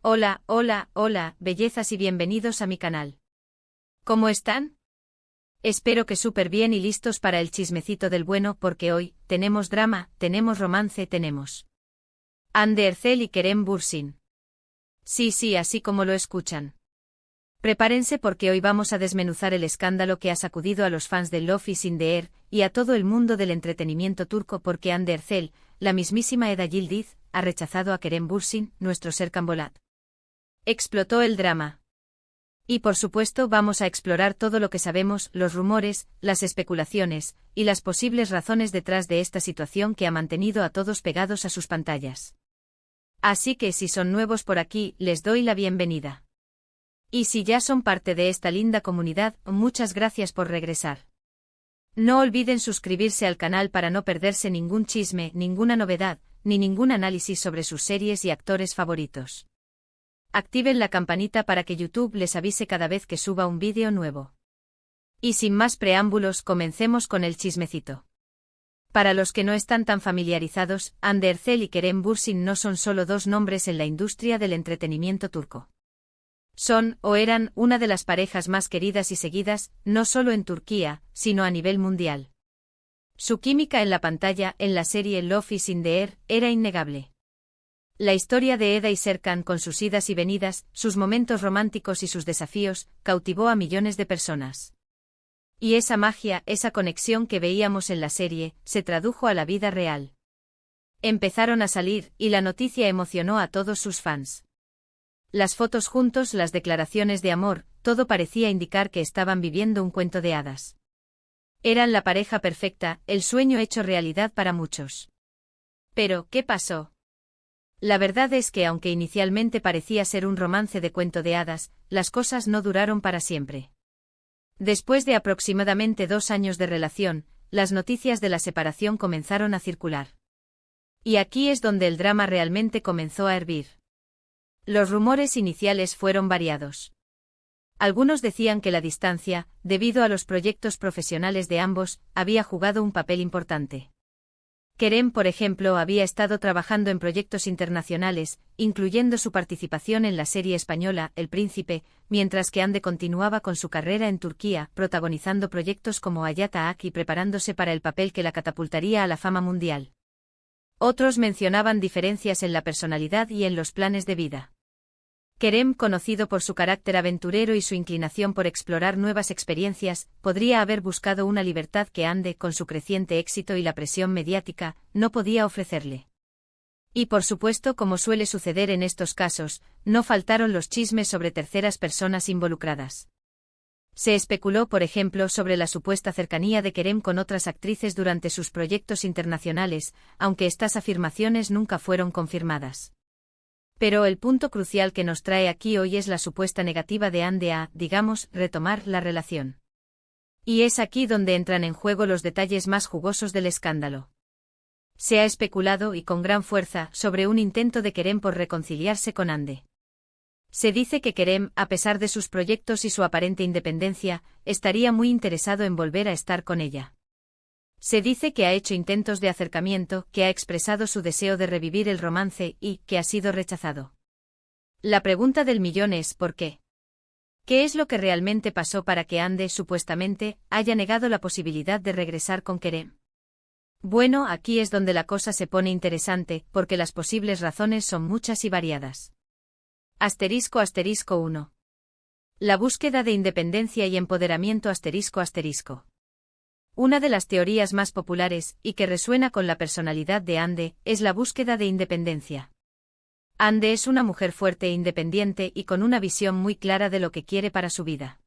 Hola, hola, hola, bellezas y bienvenidos a mi canal. ¿Cómo están? Espero que súper bien y listos para el chismecito del bueno porque hoy, tenemos drama, tenemos romance, tenemos Hande Erçel y Kerem Bürsin. Sí, así como lo escuchan. Prepárense porque hoy vamos a desmenuzar el escándalo que ha sacudido a los fans de Love is in the Air y a todo el mundo del entretenimiento turco porque Hande Erçel, la mismísima Eda Yildiz, ha rechazado a Kerem Bürsin, nuestro Serkan Bolat. Explotó el drama. Y por supuesto vamos a explorar todo lo que sabemos, los rumores, las especulaciones, y las posibles razones detrás de esta situación que ha mantenido a todos pegados a sus pantallas. Así que si son nuevos por aquí, les doy la bienvenida. Y si ya son parte de esta linda comunidad, muchas gracias por regresar. No olviden suscribirse al canal para no perderse ningún chisme, ninguna novedad, ni ningún análisis sobre sus series y actores favoritos. Activen la campanita para que YouTube les avise cada vez que suba un vídeo nuevo. Y sin más preámbulos, comencemos con el chismecito. Para los que no están tan familiarizados, Hande Erçel y Kerem Bürsin no son solo dos nombres en la industria del entretenimiento turco. Son, o eran, una de las parejas más queridas y seguidas, no solo en Turquía, sino a nivel mundial. Su química en la pantalla, en la serie Love is in the Air, era innegable. La historia de Eda y Serkan con sus idas y venidas, sus momentos románticos y sus desafíos, cautivó a millones de personas. Y esa magia, esa conexión que veíamos en la serie, se tradujo a la vida real. Empezaron a salir, y la noticia emocionó a todos sus fans. Las fotos juntos, las declaraciones de amor, todo parecía indicar que estaban viviendo un cuento de hadas. Eran la pareja perfecta, el sueño hecho realidad para muchos. Pero, ¿qué pasó? La verdad es que aunque inicialmente parecía ser un romance de cuento de hadas, las cosas no duraron para siempre. Después de aproximadamente 2 años de relación, las noticias de la separación comenzaron a circular. Y aquí es donde el drama realmente comenzó a hervir. Los rumores iniciales fueron variados. Algunos decían que la distancia, debido a los proyectos profesionales de ambos, había jugado un papel importante. Kerem, por ejemplo, había estado trabajando en proyectos internacionales, incluyendo su participación en la serie española El Príncipe, mientras que Hande continuaba con su carrera en Turquía, protagonizando proyectos como Hayata Ak y preparándose para el papel que la catapultaría a la fama mundial. Otros mencionaban diferencias en la personalidad y en los planes de vida. Kerem, conocido por su carácter aventurero y su inclinación por explorar nuevas experiencias, podría haber buscado una libertad que Hande, con su creciente éxito y la presión mediática, no podía ofrecerle. Y por supuesto, como suele suceder en estos casos, no faltaron los chismes sobre terceras personas involucradas. Se especuló, por ejemplo, sobre la supuesta cercanía de Kerem con otras actrices durante sus proyectos internacionales, aunque estas afirmaciones nunca fueron confirmadas. Pero el punto crucial que nos trae aquí hoy es la supuesta negativa de Hande a, digamos, retomar la relación. Y es aquí donde entran en juego los detalles más jugosos del escándalo. Se ha especulado, y con gran fuerza, sobre un intento de Kerem por reconciliarse con Hande. Se dice que Kerem, a pesar de sus proyectos y su aparente independencia, estaría muy interesado en volver a estar con ella. Se dice que ha hecho intentos de acercamiento, que ha expresado su deseo de revivir el romance y que ha sido rechazado. La pregunta del millón es ¿por qué? ¿Qué es lo que realmente pasó para que Hande, supuestamente, haya negado la posibilidad de regresar con Kerem? Bueno, aquí es donde la cosa se pone interesante, porque las posibles razones son muchas y variadas. **1. La búsqueda de independencia y empoderamiento **. Una de las teorías más populares, y que resuena con la personalidad de Hande, es la búsqueda de independencia. Hande es una mujer fuerte e independiente y con una visión muy clara de lo que quiere para su vida.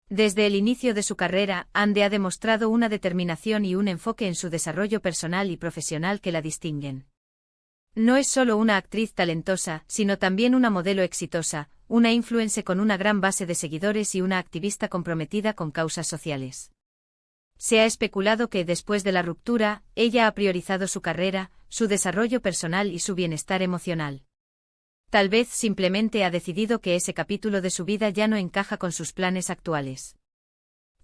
Desde el inicio de su carrera, Hande ha demostrado una determinación y un enfoque en su desarrollo personal y profesional que la distinguen. No es solo una actriz talentosa, sino también una modelo exitosa, una influencer con una gran base de seguidores y una activista comprometida con causas sociales. Se ha especulado que después de la ruptura, ella ha priorizado su carrera, su desarrollo personal y su bienestar emocional. Tal vez simplemente ha decidido que ese capítulo de su vida ya no encaja con sus planes actuales.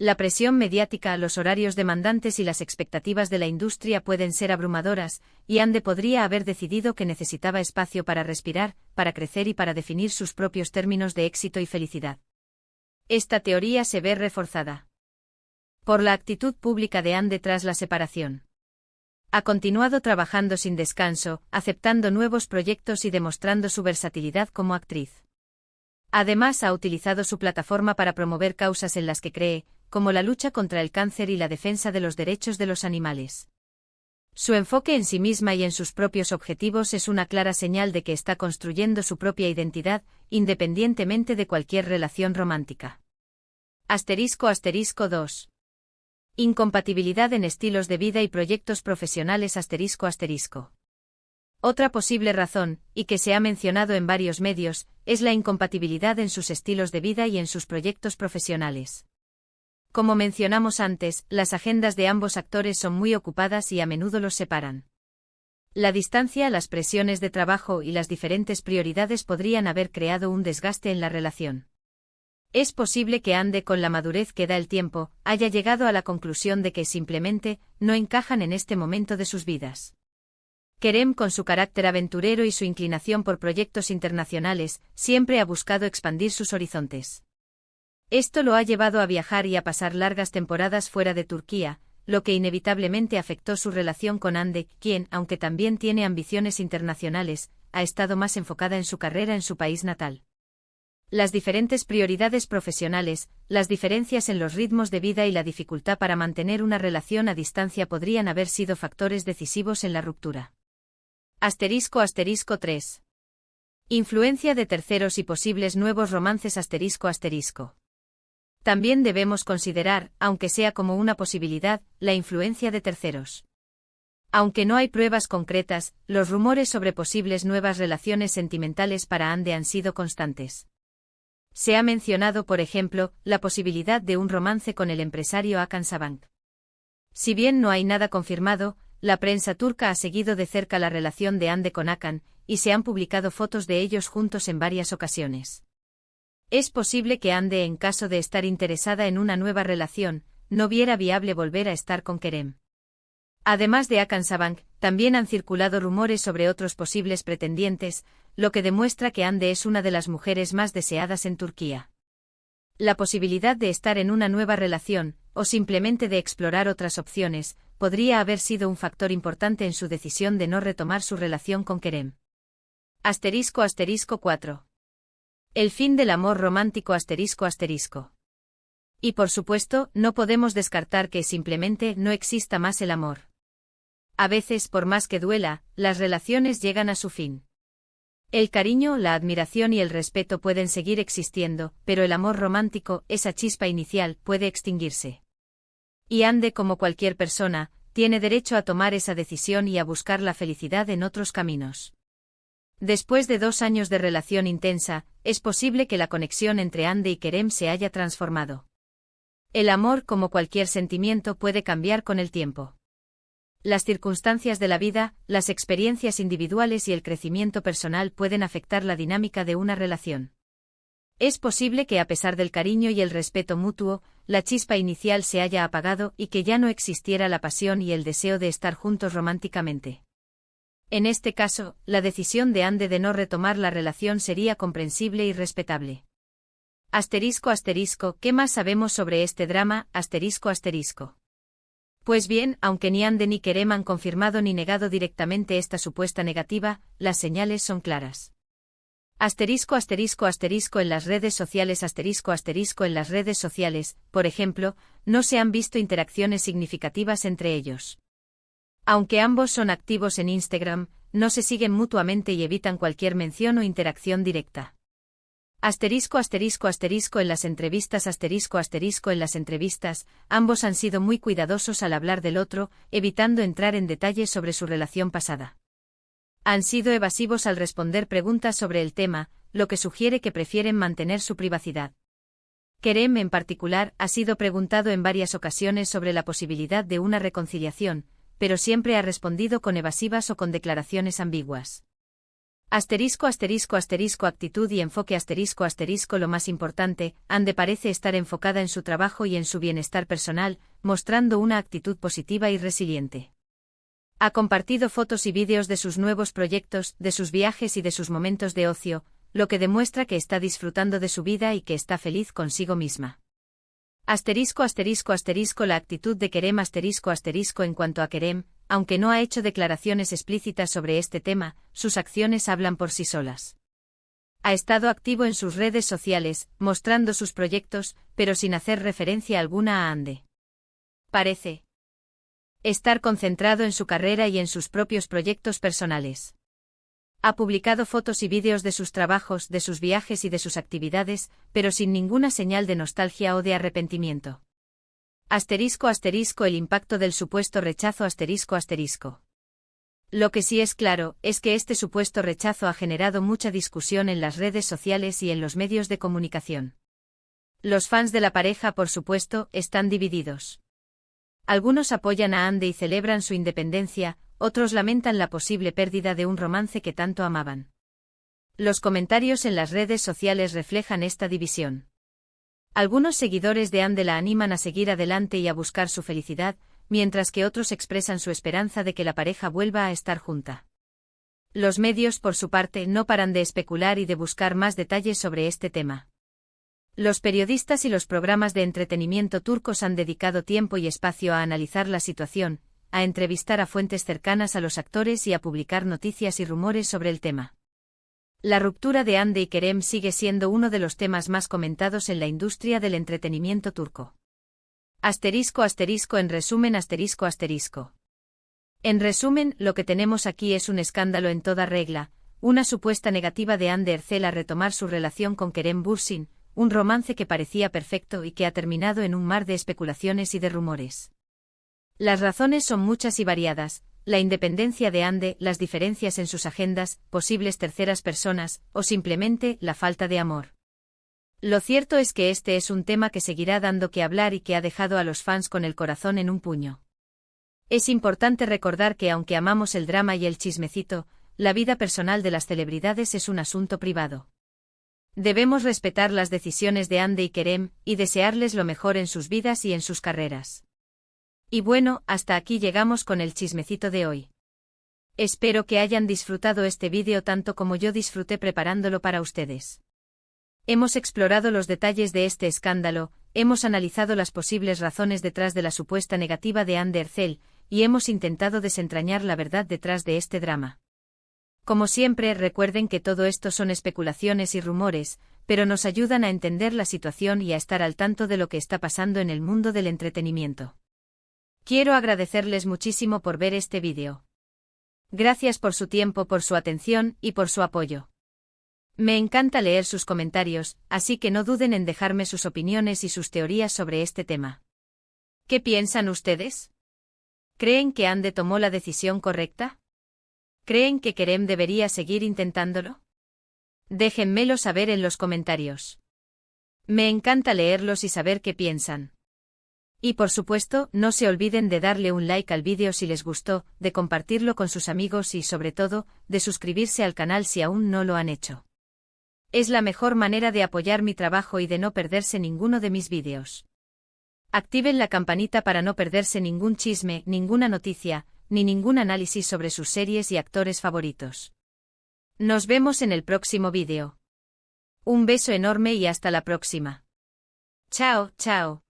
La presión mediática, los horarios demandantes y las expectativas de la industria pueden ser abrumadoras, y Ande podría haber decidido que necesitaba espacio para respirar, para crecer y para definir sus propios términos de éxito y felicidad. Esta teoría se ve reforzada por la actitud pública de Ande tras la separación. Ha continuado trabajando sin descanso, aceptando nuevos proyectos y demostrando su versatilidad como actriz. Además, ha utilizado su plataforma para promover causas en las que cree, como la lucha contra el cáncer y la defensa de los derechos de los animales. Su enfoque en sí misma y en sus propios objetivos es una clara señal de que está construyendo su propia identidad, independientemente de cualquier relación romántica. *2. Incompatibilidad en estilos de vida y proyectos profesionales ***. Otra posible razón, y que se ha mencionado en varios medios, es la incompatibilidad en sus estilos de vida y en sus proyectos profesionales. Como mencionamos antes, las agendas de ambos actores son muy ocupadas y a menudo los separan. La distancia, las presiones de trabajo y las diferentes prioridades podrían haber creado un desgaste en la relación. Es posible que Ande, con la madurez que da el tiempo, haya llegado a la conclusión de que simplemente no encajan en este momento de sus vidas. Kerem, con su carácter aventurero y su inclinación por proyectos internacionales, siempre ha buscado expandir sus horizontes. Esto lo ha llevado a viajar y a pasar largas temporadas fuera de Turquía, lo que inevitablemente afectó su relación con Ande, quien, aunque también tiene ambiciones internacionales, ha estado más enfocada en su carrera en su país natal. Las diferentes prioridades profesionales, las diferencias en los ritmos de vida y la dificultad para mantener una relación a distancia podrían haber sido factores decisivos en la ruptura. *3. Influencia de terceros y posibles nuevos romances ***. También debemos considerar, aunque sea como una posibilidad, la influencia de terceros. Aunque no hay pruebas concretas, los rumores sobre posibles nuevas relaciones sentimentales para Ande han sido constantes. Se ha mencionado, por ejemplo, la posibilidad de un romance con el empresario Hakan Sabank. Si bien no hay nada confirmado, la prensa turca ha seguido de cerca la relación de Ande con Hakan, y se han publicado fotos de ellos juntos en varias ocasiones. Es posible que Ande, en caso de estar interesada en una nueva relación, no viera viable volver a estar con Kerem. Además de Hakan Sabank, también han circulado rumores sobre otros posibles pretendientes, lo que demuestra que Ande es una de las mujeres más deseadas en Turquía. La posibilidad de estar en una nueva relación, o simplemente de explorar otras opciones, podría haber sido un factor importante en su decisión de no retomar su relación con Kerem. *4. El fin del amor romántico ***. Y por supuesto, no podemos descartar que simplemente no exista más el amor. A veces, por más que duela, las relaciones llegan a su fin. El cariño, la admiración y el respeto pueden seguir existiendo, pero el amor romántico, esa chispa inicial, puede extinguirse. Y Ande, como cualquier persona, tiene derecho a tomar esa decisión y a buscar la felicidad en otros caminos. Después de 2 años de relación intensa, es posible que la conexión entre Ande y Kerem se haya transformado. El amor, como cualquier sentimiento, puede cambiar con el tiempo. Las circunstancias de la vida, las experiencias individuales y el crecimiento personal pueden afectar la dinámica de una relación. Es posible que a pesar del cariño y el respeto mutuo, la chispa inicial se haya apagado y que ya no existiera la pasión y el deseo de estar juntos románticamente. En este caso, la decisión de Ande de no retomar la relación sería comprensible y respetable. ¿Qué más sabemos sobre este drama? Pues bien, aunque ni Ande ni Kerem han confirmado ni negado directamente esta supuesta negativa, las señales son claras. En las redes sociales en las redes sociales, por ejemplo, no se han visto interacciones significativas entre ellos. Aunque ambos son activos en Instagram, no se siguen mutuamente y evitan cualquier mención o interacción directa. En las entrevistas, ambos han sido muy cuidadosos al hablar del otro, evitando entrar en detalles sobre su relación pasada. Han sido evasivos al responder preguntas sobre el tema, lo que sugiere que prefieren mantener su privacidad. Kerem, en particular, ha sido preguntado en varias ocasiones sobre la posibilidad de una reconciliación, pero siempre ha respondido con evasivas o con declaraciones ambiguas. Asterisco asterisco asterisco actitud y enfoque asterisco asterisco lo más importante, Ande parece estar enfocada en su trabajo y en su bienestar personal, mostrando una actitud positiva y resiliente. Ha compartido fotos y vídeos de sus nuevos proyectos, de sus viajes y de sus momentos de ocio, lo que demuestra que está disfrutando de su vida y que está feliz consigo misma. Asterisco asterisco asterisco la actitud de Kerem asterisco asterisco en cuanto a Kerem, aunque no ha hecho declaraciones explícitas sobre este tema, sus acciones hablan por sí solas. Ha estado activo en sus redes sociales, mostrando sus proyectos, pero sin hacer referencia alguna a Ande. Parece estar concentrado en su carrera y en sus propios proyectos personales. Ha publicado fotos y vídeos de sus trabajos, de sus viajes y de sus actividades, pero sin ninguna señal de nostalgia o de arrepentimiento. Asterisco asterisco el impacto del supuesto rechazo asterisco asterisco. Lo que sí es claro, es que este supuesto rechazo ha generado mucha discusión en las redes sociales y en los medios de comunicación. Los fans de la pareja, por supuesto, están divididos. Algunos apoyan a Ande y celebran su independencia, otros lamentan la posible pérdida de un romance que tanto amaban. Los comentarios en las redes sociales reflejan esta división. Algunos seguidores de Ande la animan a seguir adelante y a buscar su felicidad, mientras que otros expresan su esperanza de que la pareja vuelva a estar junta. Los medios, por su parte, no paran de especular y de buscar más detalles sobre este tema. Los periodistas y los programas de entretenimiento turcos han dedicado tiempo y espacio a analizar la situación, a entrevistar a fuentes cercanas a los actores y a publicar noticias y rumores sobre el tema. La ruptura de Ande y Kerem sigue siendo uno de los temas más comentados en la industria del entretenimiento turco. Asterisco asterisco en resumen asterisco asterisco. En resumen, lo que tenemos aquí es un escándalo en toda regla, una supuesta negativa de Hande Erçel a retomar su relación con Kerem Bürsin, un romance que parecía perfecto y que ha terminado en un mar de especulaciones y de rumores. Las razones son muchas y variadas: la independencia de Hande, las diferencias en sus agendas, posibles terceras personas, o simplemente la falta de amor. Lo cierto es que este es un tema que seguirá dando que hablar y que ha dejado a los fans con el corazón en un puño. Es importante recordar que aunque amamos el drama y el chismecito, la vida personal de las celebridades es un asunto privado. Debemos respetar las decisiones de Hande y Kerem, y desearles lo mejor en sus vidas y en sus carreras. Y bueno, hasta aquí llegamos con el chismecito de hoy. Espero que hayan disfrutado este vídeo tanto como yo disfruté preparándolo para ustedes. Hemos explorado los detalles de este escándalo, hemos analizado las posibles razones detrás de la supuesta negativa de Hande Erçel, y hemos intentado desentrañar la verdad detrás de este drama. Como siempre, recuerden que todo esto son especulaciones y rumores, pero nos ayudan a entender la situación y a estar al tanto de lo que está pasando en el mundo del entretenimiento. Quiero agradecerles muchísimo por ver este vídeo. Gracias por su tiempo, por su atención y por su apoyo. Me encanta leer sus comentarios, así que no duden en dejarme sus opiniones y sus teorías sobre este tema. ¿Qué piensan ustedes? ¿Creen que Hande tomó la decisión correcta? ¿Creen que Kerem debería seguir intentándolo? Déjenmelo saber en los comentarios. Me encanta leerlos y saber qué piensan. Y por supuesto, no se olviden de darle un like al vídeo si les gustó, de compartirlo con sus amigos y sobre todo, de suscribirse al canal si aún no lo han hecho. Es la mejor manera de apoyar mi trabajo y de no perderse ninguno de mis vídeos. Activen la campanita para no perderse ningún chisme, ninguna noticia, ni ningún análisis sobre sus series y actores favoritos. Nos vemos en el próximo vídeo. Un beso enorme y hasta la próxima. Chao, chao.